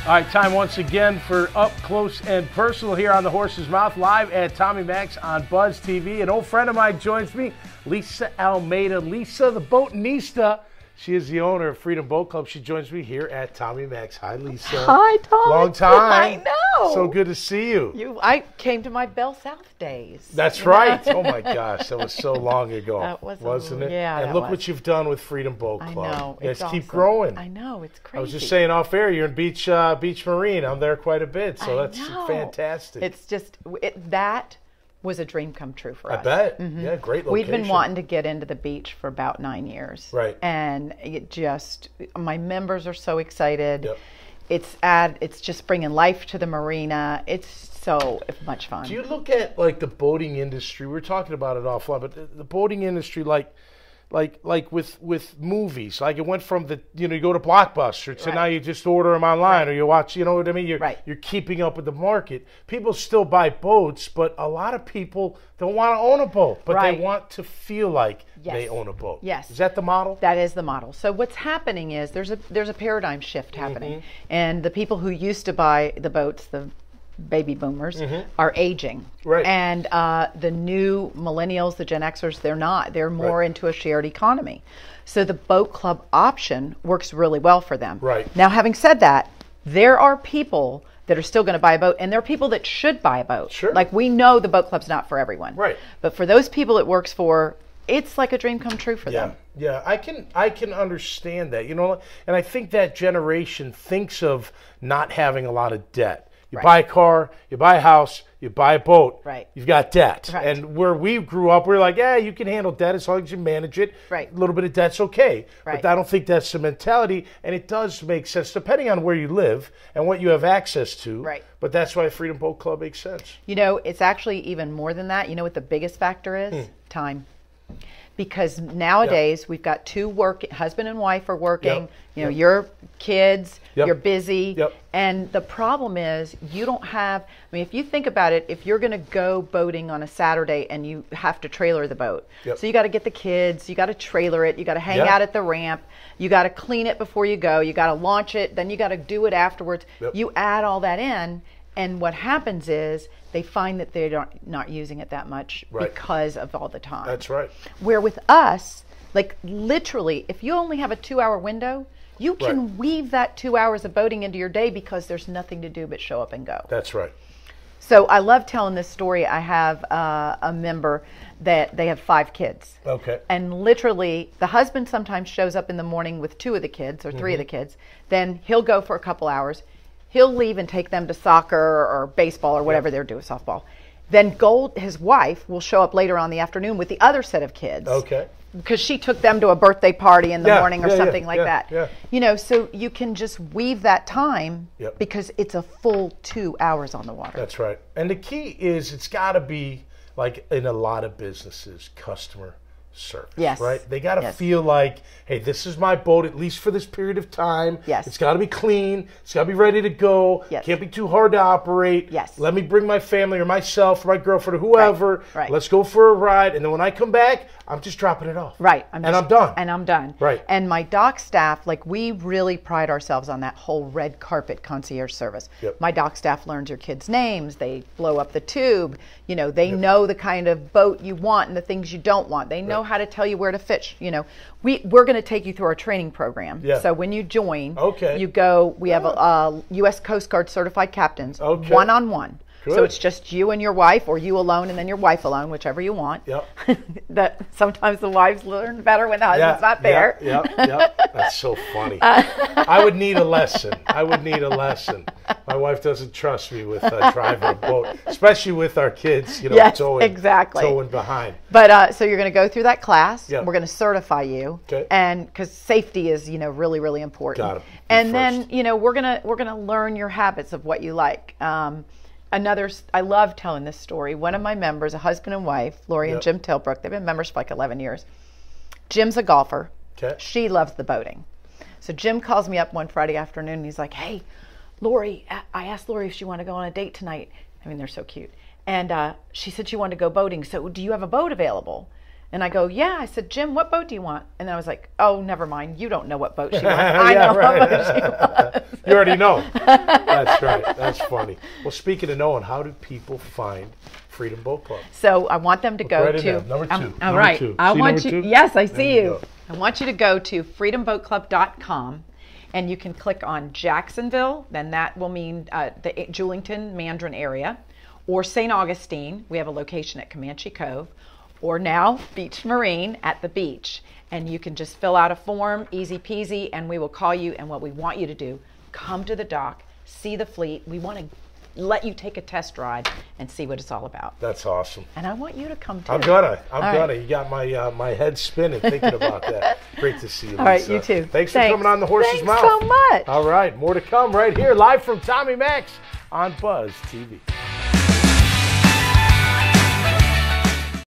All right, time once again for Up Close and Personal here on the Horse's Mouth, live at Tommy Mack's on Buzz TV. An old friend of mine joins me, Lisa Almeida. Lisa, the botanista. She is the owner of Freedom Boat Club. She joins me here at Tommy Mack's. Hi, Lisa. Hi, Tommy. Long time. I know. So good to see you. I came to my Bell South days. That's right. Oh, my gosh. That was so long ago. That was wasn't it? Yeah, and look what you've done with Freedom Boat Club. I know. It's awesome. keep growing. I know. It's crazy. I was just saying off air, you're in Beach Marine. I'm there quite a bit, so that's fantastic. It's just, that was a dream come true for us. I bet. Mm-hmm. Yeah, great location. We've been wanting to get into the beach for about 9 years. Right. And my members are so excited. Yep. It's just bringing life to the marina. It's so much fun. Do you look at like the boating industry? We were talking about it offline, but the boating industry, like with movies, like it went from you go to Blockbuster to now you just order them online or you watch, you know what I mean? You're keeping up with the market. People still buy boats, but a lot of people don't want to own a boat, but they want to feel like they own a boat. Yes. Is that the model? That is the model. So what's happening is there's a paradigm shift happening, and the people who used to buy the boats, the baby boomers, are aging. Right. And the new millennials, the Gen Xers, they're not. They're more into a shared economy. So the boat club option works really well for them. Right. Now, having said that, there are people that are still going to buy a boat, and there are people that should buy a boat. Sure. Like, we know the boat club's not for everyone. Right. But for those people it works for, it's like a dream come true for them. Yeah, I can understand that. And I think that generation thinks of not having a lot of debt. You buy a car, you buy a house, you buy a boat. Right. You've got debt. Right. And where we grew up, we were like, you can handle debt as long as you manage it. Right. A little bit of debt's okay. Right. But I don't think that's the mentality. And it does make sense depending on where you live and what you have access to. Right. But that's why Freedom Boat Club makes sense. It's actually even more than that. You know what the biggest factor is? Time. Because nowadays we've got husband and wife are working, your kids, you're busy. And the problem is you don't have, if you think about it, if you're going to go boating on a Saturday and you have to trailer the boat. So you got to get the kids, you got to trailer it, you got to hang out at the ramp, you got to clean it before you go, you got to launch it, then you got to do it afterwards. You add all that in, and what happens is they find that they're not using it that much because of all the time. That's right. Where with us, like literally, if you only have a 2-hour window, you can weave that 2 hours of boating into your day because there's nothing to do but show up and go. That's right. So I love telling this story. I have a member that they have 5 kids. Okay. And literally, the husband sometimes shows up in the morning with 2 of the kids or 3 of the kids. Then he'll go for a couple hours. He'll leave and take them to soccer or baseball or whatever they're doing, softball. Then his wife, will show up later on in the afternoon with the other set of kids. Okay. Because she took them to a birthday party in the morning or something like that. Yeah. So you can just weave that time because it's a full 2 hours on the water. That's right. And the key is it's got to be, like in a lot of businesses, customer service. Yes. Right? They got to feel like, hey, this is my boat, at least for this period of time. Yes. It's got to be clean. It's got to be ready to go. Yes. Can't be too hard to operate. Yes. Let me bring my family or myself or my girlfriend or whoever. Right. Let's go for a ride. And then when I come back, I'm just dropping it off. Right. I'm done. And I'm done. Right. And my dock staff, we really pride ourselves on that whole red carpet concierge service. Yep. My dock staff learns your kids' names. They blow up the tube. They know the kind of boat you want and the things you don't want. They know how to tell you where to fish. We're going to take you through our training program. Yeah. So when you join, Okay. you go, we have a U.S. Coast Guard certified captains, one-on-one. Good. So it's just you and your wife, or you alone and then your wife alone, whichever you want. Yep. Sometimes the wives learn better when the husband's not there. Yep. That's so funny. I would need a lesson. My wife doesn't trust me with driving a boat, especially with our kids, towing behind. But so you're going to go through that class. Yep. We're going to certify you. Okay. And because safety is, really, really important. Got it. And then, we're gonna learn your habits of what you like. I love telling this story. One of my members, a husband and wife, Lori and Jim Tilbrook, they've been members for 11 years. Jim's a golfer. Okay. She loves the boating. So Jim calls me up one Friday afternoon and he's like, hey, Lori, I asked Lori if she wanted to go on a date tonight. They're so cute. And she said she wanted to go boating. So do you have a boat available? And I go, yeah. I said, Jim, what boat do you want? And I was like, oh, never mind. You don't know what boat she wants. I know what boat she wants. You already know. That's right. That's funny. Well, speaking of knowing, how do people find Freedom Boat Club? So I want them to go to number 2. All right. I want you. Yes, I see you. I want you to go to freedomboatclub.com. And you can click on Jacksonville, then that will mean the Julington, Mandarin area, or St. Augustine. We have a location at Comanche Cove, or now Beach Marine at the beach. And you can just fill out a form, easy peasy, and we will call you. And what we want you to do, come to the dock, see the fleet. We want to let you take a test ride and see what it's all about. That's awesome. And I want you to come too. I'm gonna. You got my head spinning thinking about that. Great to see you, Lisa. All right, you too. Thanks for coming on The Horse's Mouth. Thanks so much. All right, more to come right here, live from Tommy Max on Buzz TV.